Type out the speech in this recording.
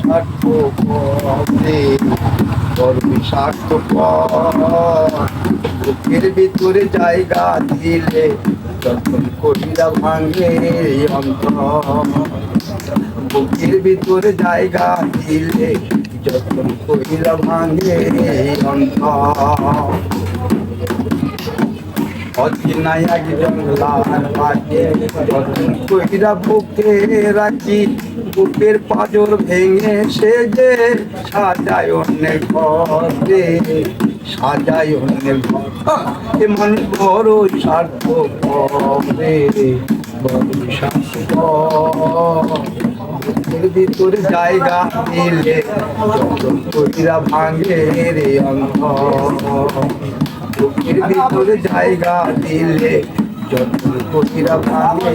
স্বার্থপরে বড় স্বার্থপর বুকের ভিতরে জায়গা দিলে যখন কবিরা ভাঙে অন্তর বুকের ভিতরে জায়গা দিলে যখন কবিরা ভাঙে অন্তর অধিনায়ক জঙ্গলার পাখি যখন কইরা বুকে রাখি বুকের পাঁজর ভেঙে সে যে সাজায় অন্যের ঘরে সাজায় অন্যের ঘর এ মানুষ বড় স্বার্থ করে বড় স্বার্থ বুকের ভিতরে জায়গা দিলে যখন কইরা ভাঙে রে অন্তর বুকের ভিতরে জায়গা দিলে যত কবিরা ভাঙে